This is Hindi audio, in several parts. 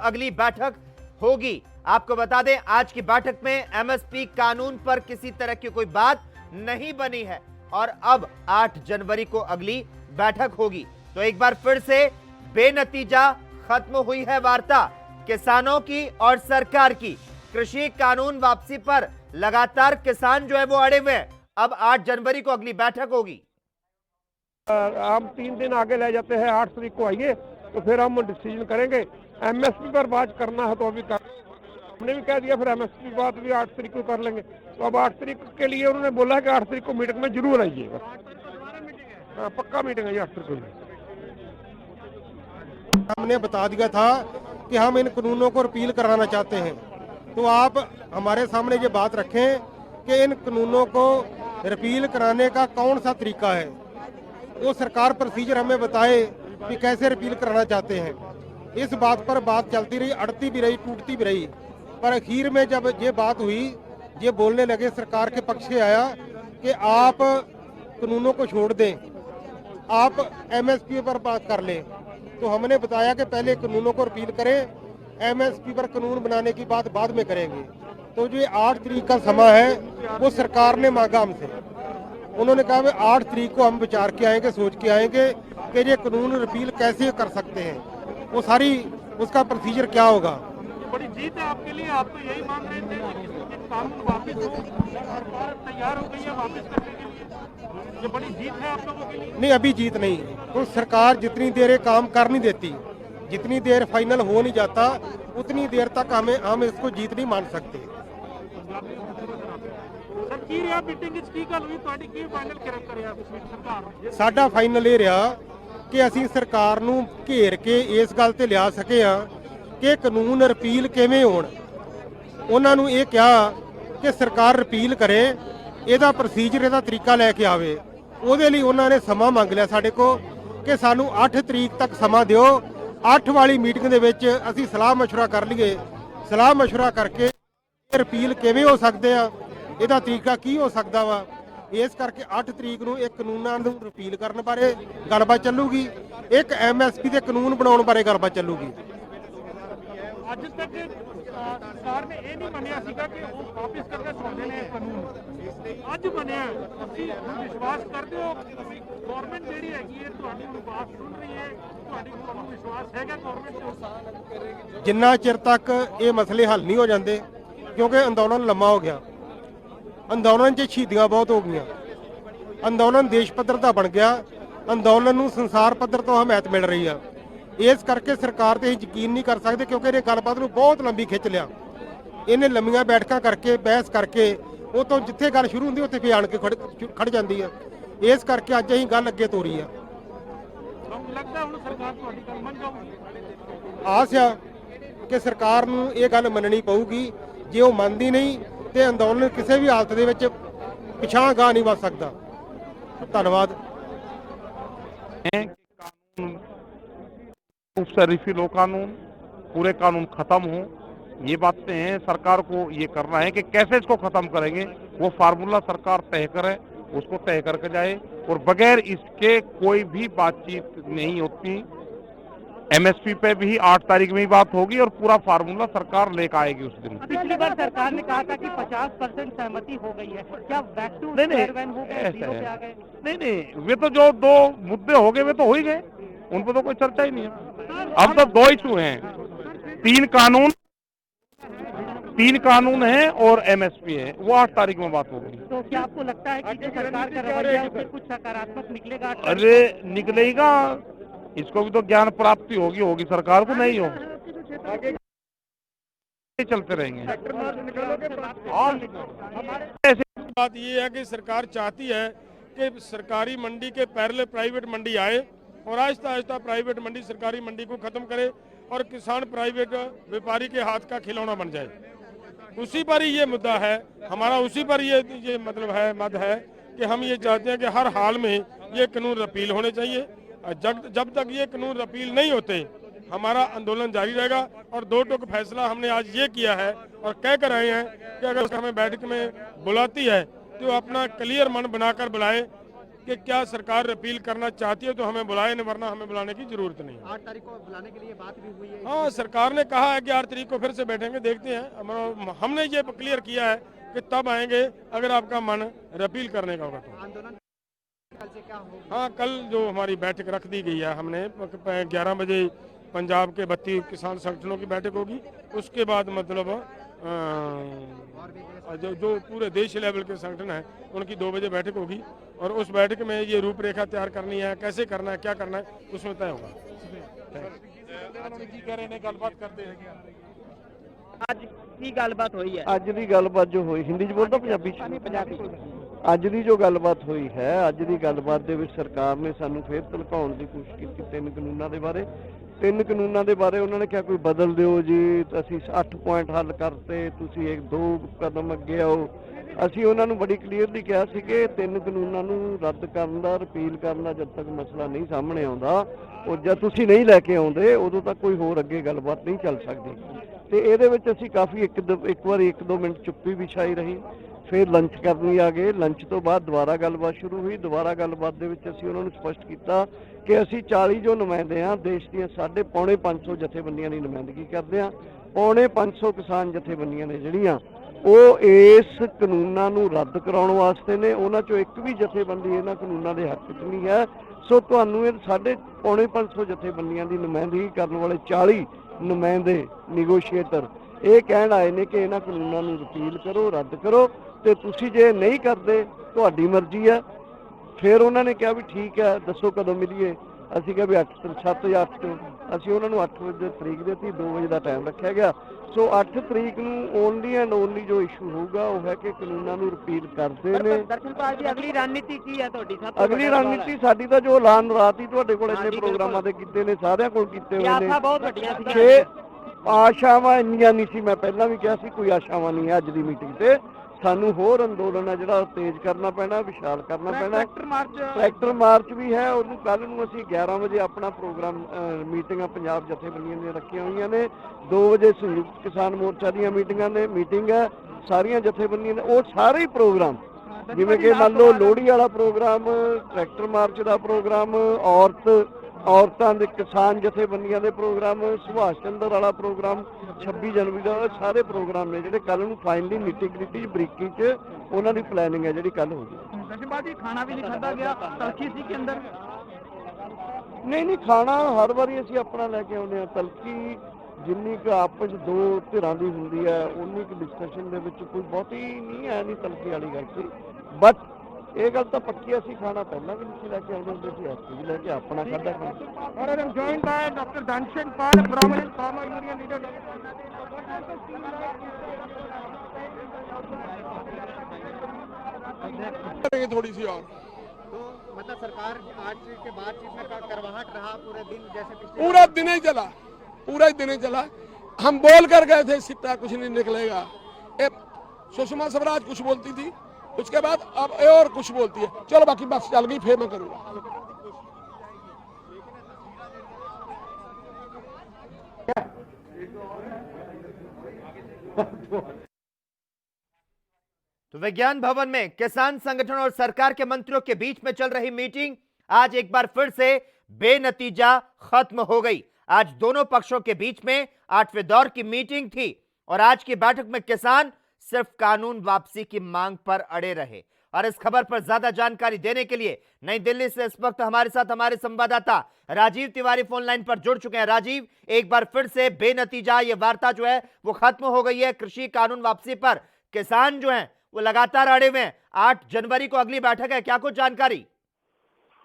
अगली बैठक होगी। आपको बता दें, आज की बैठक में एमएसपी कानून पर किसी तरह की कोई बात नहीं बनी है और अब 8 जनवरी को अगली बैठक होगी। तो एक बार फिर से बेनतीजा खत्म हुई है वार्ता किसानों की और सरकार की। कृषि कानून वापसी पर लगातार किसान जो है वो अड़े हुए हैं। अब 8 जनवरी को अगली बैठक होगी। हम 3 दिन आगे ले जाते हैं, 8 तारीख को आइए तो फिर हम डिसीजन करेंगे। एमएसपी पर बात करना है तो अभी हमने भी कह दिया, फिर एमएसपी बात भी 8 तारीख को कर लेंगे। तो अब 8 तारीख के लिए उन्होंने बोला है कि 8 तारीख को मीटिंग में जरूर आइए। हाँ, पक्का मीटिंग है 8 तारीख को। हमने बता दिया था कि हम इन कानूनों को रिपील कराना चाहते हैं, तो आप हमारे सामने ये बात रखें कि इन कानूनों को रिपील कराने का कौन सा तरीका है। वो सरकार प्रोसीजर हमें बताए कि कैसे रिपील कराना चाहते हैं। इस बात पर बात चलती रही, अड़ती भी रही, टूटती भी रही, पर आखिर में जब ये बात हुई, ये बोलने लगे, सरकार के पक्ष से आया कि आप कानूनों को छोड़ दें, आप एमएसपी पर बात कर लें। तो हमने बताया कि पहले कानूनों को रिपील करें, एमएसपी पर कानून बनाने की बात बाद में करेंगे। तो जो 8 तारीख का समय है वो सरकार ने मांगा हमसे। उन्होंने कहा कि 8 तारीख को हम विचार के आएंगे, सोच के आएंगे कि ये कानून रिपील कैसे कर सकते हैं, वो सारी उसका प्रोसीजर क्या होगा। बड़ी जीत है आपके लिए, आप तो यही मान रहे थे कि कानून वापस हो, सरकार तैयार हो गई है वापस करने के लिए। ये बड़ी जीत है आप लोगों के लिए। नहीं, अभी जीत नहीं। तो सरकार जितनी देर ये काम कर नहीं देती, जितनी देर फाइनल हो नहीं जाता, उतनी देर तक हम इसको जीत नहीं मान सकते। साडा फाइनल ये रहा कि ਅਸੀਂ ਸਰਕਾਰ ਨੂੰ ਘੇਰ ਕੇ ਇਸ ਗੱਲ ਤੇ ਲਿਆ ਸਕੇ ਆ ਕਿ ਕਾਨੂੰਨ ਰਿਪੀਲ ਕਿਵੇਂ ਹੋਣ। ਉਹਨਾਂ ਨੂੰ ਇਹ ਕਿਹਾ ਕਿ ਸਰਕਾਰ ਰਿਪੀਲ ਕਰੇ, ਇਹਦਾ ਪ੍ਰੋਸੀਜਰ, ਇਹਦਾ ਤਰੀਕਾ ਲੈ ਕੇ ਆਵੇ। ਉਹਦੇ ਲਈ ਉਹਨਾਂ ਨੇ ਸਮਾਂ ਮੰਗ ਲਿਆ ਸਾਡੇ ਕੋਲ ਕਿ ਸਾਨੂੰ 8 ਤਰੀਕ ਤੱਕ ਸਮਾਂ ਦਿਓ। 8 ਵਾਲੀ ਮੀਟਿੰਗ ਦੇ ਵਿੱਚ ਅਸੀਂ ਸਲਾਹ ਮਸ਼ਵਰਾ ਕਰ ਲਈਏ। ਸਲਾਹ ਮਸ਼ਵਰਾ ਕਰਕੇ ਰਿਪੀਲ ਕਿਵੇਂ ਹੋ ਸਕਦੇ ਆ, ਇਹਦਾ ਤਰੀਕਾ ਕੀ ਹੋ ਸਕਦਾ ਵਾ। ਇਸ ਕਰਕੇ 8 ਤਰੀਕ ਨੂੰ ਇਹ ਕਾਨੂੰਨਾਂ ਨੂੰ ਰਿਪੀਲ ਕਰਨ ਬਾਰੇ ਗੱਲਬਾਤ ਚੱਲੂਗੀ, ਇੱਕ ਐਮਐਸਪੀ ਦੇ ਕਾਨੂੰਨ ਬਣਾਉਣ ਬਾਰੇ ਗੱਲਬਾਤ ਚੱਲੂਗੀ। ਅੱਜ ਤੱਕ ਸਰਕਾਰ ਨੇ ਇਹ ਨਹੀਂ ਮੰਨਿਆ ਸੀਗਾ ਕਿ ਉਹ ਵਾਪਸ ਕਰਨਾ ਚਾਹੁੰਦੇ ਨੇ ਕਾਨੂੰਨ। ਅੱਜ ਬਣਿਆ, ਅਸੀਂ ਵਿਸ਼ਵਾਸ ਕਰਦੇ ਹੋ ਗਵਰਨਮੈਂਟ ਜਿਹੜੀ ਹੈਗੀ ਹੈ ਤੁਹਾਡੀ ਬਾਤ ਸੁਣ ਰਹੀ ਹੈ, ਤੁਹਾਨੂੰ ਵਿਸ਼ਵਾਸ ਹੈਗਾ ਗਵਰਨਮੈਂਟ ਤੇ? ਜਿੰਨਾ ਚਿਰ ਤੱਕ ਇਹ ਮਸਲੇ ਹੱਲ ਨਹੀਂ ਹੋ ਜਾਂਦੇ, ਕਿਉਂਕਿ ਅੰਦੋਲਨ ਲੰਮਾ ਹੋ ਗਿਆ, ਅੰਦੋਲਨ 'ਚ ਸ਼ਹੀਦੀਆਂ ਬਹੁਤ ਹੋ ਗਈਆਂ, ਅੰਦੋਲਨ ਦੇਸ਼ ਪੱਧਰ ਦਾ ਬਣ ਗਿਆ, ਅੰਦੋਲਨ ਨੂੰ ਸੰਸਾਰ ਪੱਧਰ ਤੋਂ ਹਮਾਇਤ ਮਿਲ ਰਹੀ ਆ। ਇਸ ਕਰਕੇ ਸਰਕਾਰ ਤੇ ਯਕੀਨ ਨਹੀਂ ਕਰ ਸਕਦੇ, ਕਿਉਂਕਿ ਇਹ ਗੱਲਬਾਤ ਨੂੰ ਬਹੁਤ ਲੰਬੀ ਖਿੱਚ ਲਿਆ। ਇਹਨੇ ਲੰਮੀਆਂ ਬੈਠਕਾਂ ਕਰਕੇ, ਬਹਿਸ ਕਰਕੇ, ਉਹ ਤੋਂ ਜਿੱਥੇ ਗੱਲ ਸ਼ੁਰੂ ਹੁੰਦੀ ਉੱਥੇ ਫੇਰ ਆਣ ਕੇ ਖੜ ਜਾਂਦੀ ਆ। ਇਸ ਕਰਕੇ ਅੱਜ ਅਸੀਂ ਗੱਲ ਅੱਗੇ ਤੋਰੀ ਆ। ਲੱਗਦਾ ਹੁਣ ਸਰਕਾਰ ਤੁਹਾਡੀ ਗੱਲ ਮੰਨ ਜਾਊਗੀ। ਆਸ ਆ ਕਿ ਸਰਕਾਰ ਨੂੰ ਇਹ ਗੱਲ ਮੰਨਣੀ ਪਊਗੀ। ਜੇ ਉਹ ਮੰਨਦੀ ਨਹੀਂ ਤੇ ਅੰਦੋਲਨ ਕਿਸੇ ਵੀ ਹਾਲਤ ਦੇ ਵਿੱਚ ਪਿਛਾਂਹ ਗਾ ਨਹੀਂ ਵੱਧ ਸਕਦਾ। ਧੰਨਵਾਦ। रिफिल हो कानून, पूरे कानून खत्म हो, ये बातें हैं। सरकार को ये करना है कि कैसे इसको खत्म करेंगे, वो फार्मूला सरकार तय करे, उसको तय करके जाए और बगैर इसके कोई भी बातचीत नहीं होती। एमएसपी पे भी 8 तारीख में ही बात होगी और पूरा फार्मूला सरकार लेकर आएगी उस दिन। पिछली बार सरकार ने कहा था कि 50% सहमति हो गई है, क्या बैक टू स्क्वायर वन हो गए, जीरो पे आ गए? नहीं, वे तो जो 2 मुद्दे हो गए वे तो हो ही गए, उन पर तो कोई चर्चा ही नहीं है। अब तो 2 इशू हैं, 3 कानून है और एमएसपी है, वो 8 तारीख में बात होगी। तो क्या आपको लगता है कि जो सरकार का रवैया है उससे कुछ सकारात्मक निकलेगा? अरे निकलेगा, इसको भी तो ज्ञान प्राप्ति होगी सरकार को, नहीं हो चलते रहेंगे। बात ये है कि सरकार चाहती है कि सरकारी मंडी के पैरेलल प्राइवेट मंडी आए और आहिस्ता आहिस्ता प्राइवेट मंडी सरकारी मंडी को खत्म करे और किसान प्राइवेट व्यापारी के हाथ का खिलौना बन जाए। उसी पर ही ये मुद्दा है हमारा, उसी पर ये मतलब है मत है कि हम ये चाहते हैं कि हर हाल में ये कानून रिपील होने चाहिए। जब तक ये कानून रिपील नहीं होते हमारा आंदोलन जारी रहेगा। और 2 टूक फैसला हमने आज ये किया है और कह कर आए हैं कि अगर हमें बैठक में बुलाती है तो अपना क्लियर मन बनाकर बुलाए कि क्या सरकार रिपील करना चाहती है तो हमें बुलाए, नहीं वरना हमें बुलाने की जरूरत नहीं है। 8 तारीख को बुलाने के लिए बात भी हुई है। हाँ, सरकार ने कहा है कि 8 तारीख को फिर से बैठेंगे, देखते हैं। हमने ये क्लियर किया है कि तब आएंगे अगर आपका मन रिपील करने का होगा तो। आंदोलन कल से क्या होगा? हाँ, कल जो हमारी बैठक रख दी गई है, हमने 11 बजे पंजाब के 32 किसान संगठनों की बैठक होगी। उसके बाद मतलब जो पूरे देश लेवल के संगठन हैं उनकी 2 बजे बैठक होगी और उस बैठक में ये रूपरेखा तैयार करनी है, कैसे करना है, क्या करना है, उसमें तय होगा। ਅੱਜ ਕੀ ਗੱਲਬਾਤ ਹੋਈ ਹੈ? ਅੱਜ ਦੀ ਗੱਲਬਾਤ ਜੋ ਹੋਈ, ਹਿੰਦੀ ਚ ਬੋਲਦਾ ਪੰਜਾਬੀ ਚ? ਪੰਜਾਬੀ ਅੱਜ ਦੀ ਜੋ ਗੱਲਬਾਤ ਹੋਈ ਹੈ, ਅੱਜ ਦੀ ਗੱਲਬਾਤ ਦੇ ਵਿੱਚ ਸਰਕਾਰ ਨੇ ਸਾਨੂੰ ਫੇਰ ਧਮਕਾਉਣ ਦੀ ਕੋਸ਼ਿਸ਼ ਕੀਤੀ 3 ਕਾਨੂੰਨਾਂ ਦੇ ਬਾਰੇ। 3 ਕਾਨੂੰਨਾਂ ਦੇ ਬਾਰੇ ਉਹਨਾਂ ਨੇ ਕਿਹਾ ਕੋਈ ਬਦਲ ਦਿਓ ਜੀ, ਅਸੀਂ 8 ਪੁਆਇੰਟ ਹੱਲ ਕਰਤੇ, ਤੁਸੀਂ 1-2 ਕਦਮ ਅੱਗੇ ਆਓ। ਅਸੀਂ ਉਹਨਾਂ ਨੂੰ ਬੜੀ ਕਲੀਅਰਲੀ ਕਿਹਾ ਸੀ ਕਿ 3 ਕਾਨੂੰਨਾਂ ਨੂੰ ਰੱਦ ਕਰਨ ਦਾ, ਰਿਪੀਲ ਕਰਨ ਦਾ ਜਦ ਤੱਕ ਮਸਲਾ ਨਹੀਂ ਸਾਹਮਣੇ ਆਉਂਦਾ, ਉਹ ਜਦ ਤੁਸੀਂ ਨਹੀਂ ਲੈ ਕੇ ਆਉਂਦੇ ਉਦੋਂ ਤੱਕ ਕੋਈ ਹੋਰ ਅੱਗੇ ਗੱਲਬਾਤ ਨਹੀਂ ਚੱਲ ਸਕਦੀ। ਤੇ ਇਹਦੇ ਵਿੱਚ ਅਸੀਂ ਕਾਫੀ ਇੱਕ ਵਾਰੀ 1-2 ਮਿੰਟ ਚੁੱਪੀ ਵਿਛਾਈ ਰਹੀ, ਫਿਰ ਲੰਚ ਕਰਨ ਲਈ ਆ ਗਏ। ਲੰਚ ਤੋਂ ਬਾਅਦ ਦੁਬਾਰਾ ਗੱਲਬਾਤ ਸ਼ੁਰੂ ਹੋਈ। ਦੁਬਾਰਾ ਗੱਲਬਾਤ ਦੇ ਵਿੱਚ ਅਸੀਂ ਉਹਨਾਂ ਨੂੰ ਸਪਸ਼ਟ ਕੀਤਾ ਕਿ ਅਸੀਂ 40 ਜੋ ਨੁਮਾਇੰਦੇ ਹਾਂ ਦੇਸ਼ ਦੀਆਂ 550 ਜਥੇਬੰਦੀਆਂ ਦੀ ਨੁਮਾਇੰਦਗੀ ਕਰਦੇ ਹਾਂ। 550 ਕਿਸਾਨ ਜਥੇਬੰਦੀਆਂ ਨੇ ਜਿਹੜੀਆਂ ਉਹ ਇਸ ਕਾਨੂੰਨਾਂ ਨੂੰ ਰੱਦ ਕਰਾਉਣ ਵਾਸਤੇ ਨੇ। ਉਹਨਾਂ ਚੋਂ ਇੱਕ ਵੀ ਜਥੇਬੰਦੀ ਇਹਨਾਂ ਕਾਨੂੰਨਾਂ ਦੇ ਹੱਕ 'ਚ ਨਹੀਂ ਹੈ। ਸੋ ਤੁਹਾਨੂੰ ਇਹ 550 ਜਥੇਬੰਦੀਆਂ ਦੀ ਨੁਮਾਇੰਦਗੀ ਕਰਨ ਵਾਲੇ 40 ਨੁਮਾਇੰਦੇ ਨੈਗੋਸ਼ੀਏਟਰ ਇਹ ਕਹਿਣ ਆਏ ਨੇ ਕਿ ਇਹਨਾਂ ਕਾਨੂੰਨਾਂ ਨੂੰ ਰਿਪੀਲ ਕਰੋ, ਰੱਦ ਕਰੋ, ਤੇ ਤੁਸੀਂ ਜੇ ਨਹੀਂ ਕਰਦੇ ਤੁਹਾਡੀ ਮਰਜ਼ੀ ਹੈ। ਫਿਰ ਉਹਨਾਂ ਨੇ ਕਿਹਾ ਵੀ ਠੀਕ ਹੈ, ਦੱਸੋ ਕਦੋਂ ਮਿਲੀਏ। ਅਸੀਂ ਕਿਹਾ ਵੀ 7 ਜਾਂ 8 ਤੋਂ। ਅਸੀਂ ਉਹਨਾਂ ਨੂੰ 8 ਵਜੇ ਤਰੀਕ ਦਿੱਤੀ, 2 ਵਜੇ ਦਾ ਟਾਈਮ ਰੱਖਿਆ ਗਿਆ। ਸੋ 8 ਤਰੀਕ ਨੂੰ ਓਨਲੀ ਐਂਡ ਓਨਲੀ ਜੋ ਇਸ਼ੂ ਹੋਊਗਾ ਉਹ ਹੈ ਕਿ ਕਾਨੂੰਨਾਂ ਨੂੰ ਰਿਪੀਲ ਕਰਦੇ ਨੇ। ਦਰਸ਼ਨਪਾਲ ਜੀ, ਅਗਲੀ ਰਣਨੀਤੀ ਕੀ ਹੈ ਤੁਹਾਡੀ? ਸਭ ਤੋਂ ਅਗਲੀ ਰਣਨੀਤੀ ਸਾਡੀ ਤਾਂ ਜੋ ਐਲਾਨ ਰਾਤ ਹੀ ਤੁਹਾਡੇ ਕੋਲ ਇੰਨੇ ਪ੍ਰੋਗਰਾਮਾਂ ਦੇ ਕੀਤੇ ਨੇ, ਸਾਰਿਆਂ ਕੋਲ ਕੀਤੇ ਹੋਏ ਨੇ। ਆਸ਼ਾ ਬਹੁਤ ਵੱਡੀਆਂ ਸੀ। 6 ਆਸ਼ਾਵਾਂ ਇੰਨੀਆਂ ਨਹੀਂ ਸੀ, ਮੈਂ ਪਹਿਲਾਂ ਵੀ ਕਿਹਾ ਸੀ ਕੋਈ ਆਸ਼ਾਵਾਂ ਨਹੀਂ ਹੈ ਅੱਜ ਦੀ ਮੀਟਿੰਗ ਤੇ। ਸਾਨੂੰ ਹੋਰ ਅੰਦੋਲਨ ਹੈ ਜਿਹੜਾ ਤੇਜ਼ ਕਰਨਾ ਪੈਣਾ, ਵਿਸ਼ਾਲ ਕਰਨਾ ਪੈਣਾ। ਟਰੈਕਟਰ ਮਾਰਚ ਵੀ ਹੈ, ਉਹਨੂੰ ਕੱਲ ਨੂੰ ਅਸੀਂ 11 ਵਜੇ ਆਪਣਾ ਪ੍ਰੋਗਰਾਮ ਮੀਟਿੰਗਾਂ ਪੰਜਾਬ ਜਥੇਬੰਦੀਆਂ ਦੀਆਂ ਰੱਖੀਆਂ ਹੋਈਆਂ ਨੇ। 2 ਵਜੇ ਸੰਯੁਕਤ ਕਿਸਾਨ ਮੋਰਚਾ ਦੀਆਂ ਮੀਟਿੰਗ ਹੈ ਸਾਰੀਆਂ ਜਥੇਬੰਦੀਆਂ ਨੇ। ਉਹ ਸਾਰੇ ਹੀ ਪ੍ਰੋਗਰਾਮ ਜਿਵੇਂ ਕਿ ਮੰਨ ਲਓ ਲੋਹੜੀ ਵਾਲਾ ਪ੍ਰੋਗਰਾਮ, ਟਰੈਕਟਰ ਮਾਰਚ ਦਾ ਪ੍ਰੋਗਰਾਮ, ਔਰਤਾਂ ਦੇ ਕਿਸਾਨ ਜਥੇਬੰਦੀਆਂ ਦੇ ਪ੍ਰੋਗਰਾਮ, ਸੁਭਾਸ਼ ਚੰਦਰ ਵਾਲਾ ਪ੍ਰੋਗਰਾਮ, 26 ਜਨਵਰੀ ਦਾ, ਸਾਰੇ ਪ੍ਰੋਗਰਾਮ ਨੇ ਜਿਹੜੇ ਕੱਲ ਨੂੰ ਫਾਈਨਲੀ ਨਿੱਟੀ ਬਰੀਕੀ 'ਚ ਉਹਨਾਂ ਦੀ ਪਲੈਨਿੰਗ ਹੈ ਜਿਹੜੀ ਕੱਲ ਹੋਊਗੀ। ਦਰਸ਼ਨਪਾਲ ਜੀ, ਖਾਣਾ ਵੀ ਨਹੀਂ ਖਾਧਾ ਗਿਆ, ਤਲਖੀ ਸੀ ਕੇ ਅੰਦਰ? ਨਹੀਂ, ਖਾਣਾ ਹਰ ਵਾਰੀ ਅਸੀਂ ਆਪਣਾ ਲੈ ਕੇ ਆਉਂਦੇ ਹਾਂ। ਤਲਖੀ ਜਿੰਨੀ ਕੁ ਆਪਸ 2 ਧਿਰਾਂ ਦੀ ਹੁੰਦੀ ਹੈ ਉਨੀ ਕੁ ਡਿਸਕਸ਼ਨ ਦੇ ਵਿੱਚ ਕੋਈ ਬਹੁਤੀ ਨਹੀਂ ਹੈ, ਨਹੀਂ ਤਲਖੀ ਵਾਲੀ ਗੱਲ ਸੀ। ਬਟ ਇਹ ਗੱਲ ਤਾਂ ਪੱਕੀ, ਅਸੀਂ ਖਾਣਾ ਪਹਿਲਾਂ ਵੀ ਨਹੀਂ ਲੈ ਕੇ ਆਉਂਦੇ ਹੁੰਦੇ ਸੀ, ਅੱਜ ਵੀ ਲੈ ਕੇ ਆਪਣਾ ਖਾਧਾ ਖਾਣਾ। और I'm joined by Dr. Danshan Pal, prominent farmer union leader. थोड़ी सी और तो मतलब सरकार आज के बातचीत में करवाहट रहा पूरे दिन, जैसे पिछले पूरा दिन ही चला, पूरा दिन ही चला। हम बोल कर गए थे सिट्टा कुछ नहीं निकलेगा। सुषमा स्वराज कुछ बोलती थी, उसके बाद अब और कुछ बोलती है। चलो बाकी बस चल गई, फिर मैं करूँगा। तो विज्ञान भवन में किसान संगठन और सरकार के मंत्रियों के बीच में चल रही मीटिंग आज एक बार फिर से बेनतीजा खत्म हो गई। आज दोनों पक्षों के बीच में 8वें दौर की मीटिंग थी और आज की बैठक में किसान सिर्फ कानून वापसी की मांग पर अड़े रहे। और इस खबर पर ज्यादा जानकारी देने के लिए नई दिल्ली से इस वक्त हमारे साथ हमारे संवाददाता राजीव तिवारी फोन लाइन पर जुड़ चुके हैं। राजीव, एक बार फिर से बेनतीजा ये वार्ता जो है वो खत्म हो गई है। कृषि कानून वापसी पर किसान जो हैं वो लगातार अड़े हुए हैं। 8 जनवरी को अगली बैठक है, क्या कुछ जानकारी?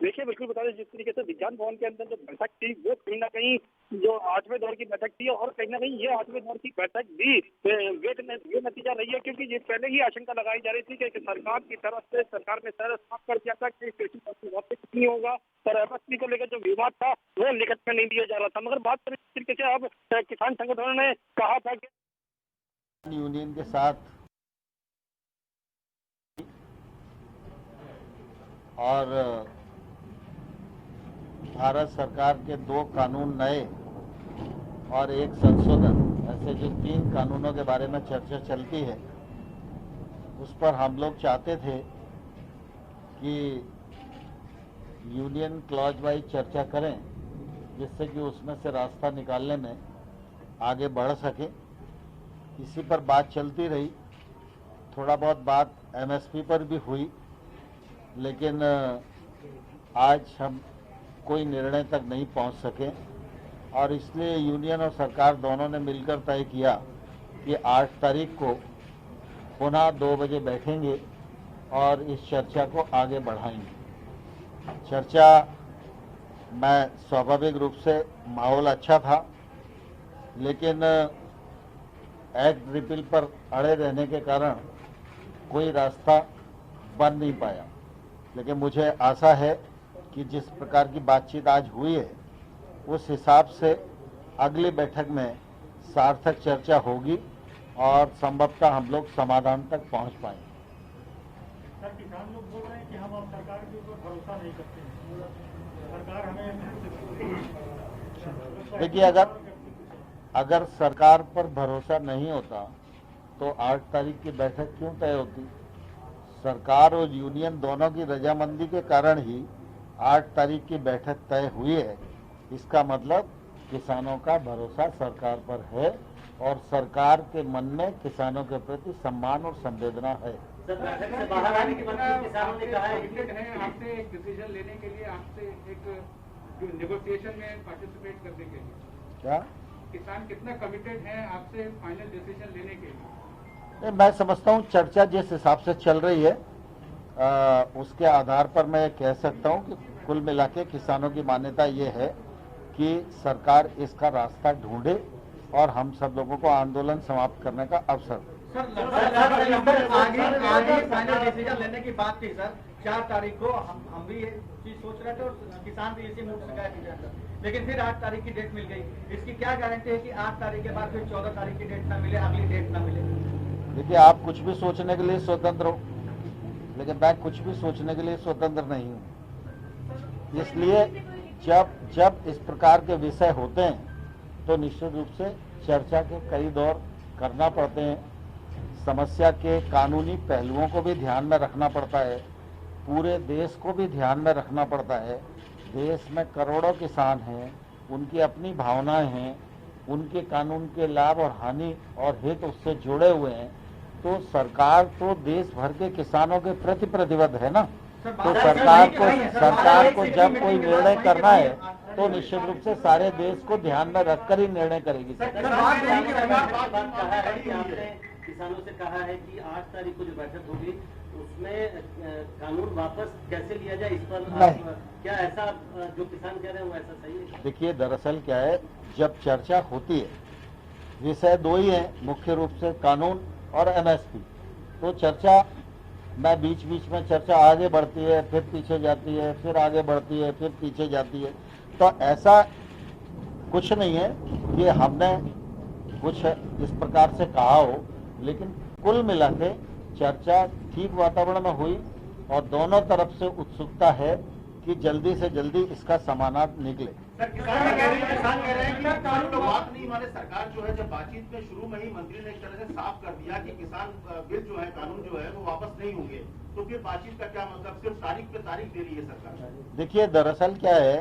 देखिए, बिल्कुल बता दें, जिस तरीके से विज्ञान भवन के अंदर जो बैठक थी वो कहीं ना कहीं जो 8वें दौर की बैठक थी और कहीं ना कहीं ये 8वें दौर की बैठक भी ये नतीजा रही है, क्योंकि ये पहले ही आशंका लगाई जा रही थी कि सरकार की तरफ से सरकार ने साफ कर दिया था कि कृषि वापस नहीं होगा और एमएसपी को लेकर जो विवाद था वो लिखित में नहीं दिया जा रहा था। मगर बात करें इस तरीके से अब किसान संगठनों ने कहा था कि यूनियन के साथ और भारत सरकार के 2 कानून नए और 1 संशोधन, ऐसे जो 3 कानूनों के बारे में चर्चा चलती है, उस पर हम लोग चाहते थे कि यूनियन क्लॉज वाइज चर्चा करें, जिससे कि उसमें से रास्ता निकालने में आगे बढ़ सके। इसी पर बात चलती रही। थोड़ा बहुत बात एमएसपी पर भी हुई, लेकिन आज हम कोई निर्णय तक नहीं पहुंच सके और इसलिए यूनियन और सरकार दोनों ने मिलकर तय किया कि 8 तारीख को पुनः 2 बजे बैठेंगे और इस चर्चा को आगे बढ़ाएंगे। चर्चा में स्वाभाविक रूप से माहौल अच्छा था, लेकिन एक्ट रिपील पर अड़े रहने के कारण कोई रास्ता बन नहीं पाया। लेकिन मुझे आशा है कि जिस प्रकार की बातचीत आज हुई है, उस हिसाब से अगली बैठक में सार्थक चर्चा होगी और संभवतः हम लोग समाधान तक पहुंच पाएंगे। सर, किसान लोग बोल रहे हैं कि हम अब सरकार के ऊपर भरोसा नहीं करते हैं, सरकार हमें। देखिए, अगर सरकार पर भरोसा नहीं होता तो 8 तारीख की बैठक क्यों तय होती? सरकार और यूनियन दोनों की रजामंदी के कारण ही 8 तारीख की बैठक तय हुई है। इसका मतलब किसानों का भरोसा सरकार पर है और सरकार के मन में किसानों के प्रति सम्मान और संवेदना है। सर, बैठक से बाहर आने के बाद किसानों ने कहा है आपसे एक डिसीजन लेने के लिए, आपसे एक नेगोशिएशन में पार्टिसिपेट करने के लिए। क्या किसान कितना कमिटेड है आपसे फाइनल डिसीजन लेने के लिए? मैं समझता हूँ चर्चा जिस हिसाब से चल रही है उसके आधार पर मैं कह सकता हूँ कि कुल मिला के किसानों की मान्यता ये है कि सरकार इसका रास्ता ढूंढे और हम सब लोगों को आंदोलन समाप्त करने का अवसर दे। आगे फाइनल डिसीजन लेने की बात थी सर। 4 तारीख को हम भी ये चीज सोच रहे थे और किसान भी इसी मूड से कहा कि, लेकिन फिर 8 तारीख की डेट मिल गई। इसकी क्या गारंटी है कि 8 तारीख के बाद फिर 14 तारीख की डेट ना मिले, अगली डेट ना मिले? देखिए, आप कुछ भी सोचने के लिए स्वतंत्र हो, लेकिन मैं कुछ भी सोचने के लिए स्वतंत्र नहीं हूँ। इसलिए जब इस प्रकार के विषय होते हैं तो निश्चित रूप से चर्चा के कई दौर करना पड़ते हैं। समस्या के कानूनी पहलुओं को भी ध्यान में रखना पड़ता है, पूरे देश को भी ध्यान में रखना पड़ता है। देश में करोड़ों किसान हैं, उनकी अपनी भावनाएं हैं, उनके कानून के लाभ और हानि और हित उससे जुड़े हुए हैं। तो सरकार तो देश भर के किसानों के प्रति प्रतिबद्ध है ना। तो सरकार को जब कोई निर्णय करना है तो निश्चित रूप से सारे देश को ध्यान में रखकर ही निर्णय करेगी। किसानों से कहा है कि 8 तारीख को जो बैठक होगी उसमें कानून वापस कैसे लिया जाए, इस पर क्या ऐसा जो किसान कह रहे हैं वो ऐसा सही है? देखिए, दरअसल क्या है, जब चर्चा होती है, विषय 2 ही है मुख्य रूप से, कानून और एमएसपी। तो चर्चा में बीच बीच में चर्चा आगे बढ़ती है, फिर पीछे जाती है, फिर आगे बढ़ती है, फिर पीछे जाती है। तो ऐसा कुछ नहीं है कि हमने कुछ इस प्रकार से कहा हो, लेकिन कुल मिला के चर्चा ठीक वातावरण में हुई और दोनों तरफ से उत्सुकता है कि जल्दी से जल्दी इसका समाधान निकले। किसान कह रहे हैं कि कानून बात नहीं माने। सरकार जो है जब बातचीत में शुरू में ही मंत्री ने एक तरह से साफ कर दिया कि किसान बिल जो है, कानून जो है वो वापस नहीं होंगे, तो फिर बातचीत का क्या मतलब? सिर्फ तारीख पे तारीख दे रही है सरकार। देखिए, दरअसल क्या है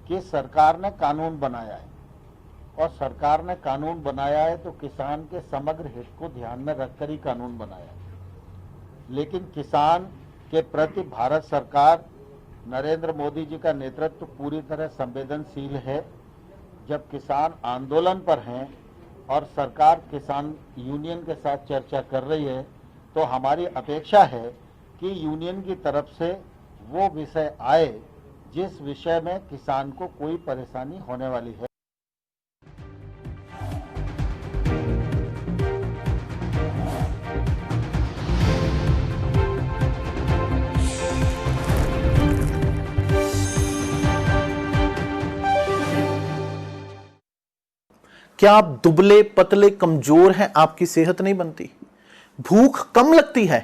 कि सरकार ने कानून बनाया है और सरकार ने कानून बनाया है तो किसान के समग्र हित को ध्यान में रखकर ही कानून बनाया है। लेकिन किसान के प्रति भारत सरकार, नरेंद्र मोदी जी का नेतृत्व पूरी तरह संवेदनशील है। जब किसान आंदोलन पर हैं और सरकार किसान यूनियन के साथ चर्चा कर रही है तो हमारी अपेक्षा है कि यूनियन की तरफ से वो विषय आए जिस विषय में किसान को कोई परेशानी होने वाली है। क्या आप दुबले पतले कमजोर हैं? आपकी सेहत नहीं बनती? भूख कम लगती है?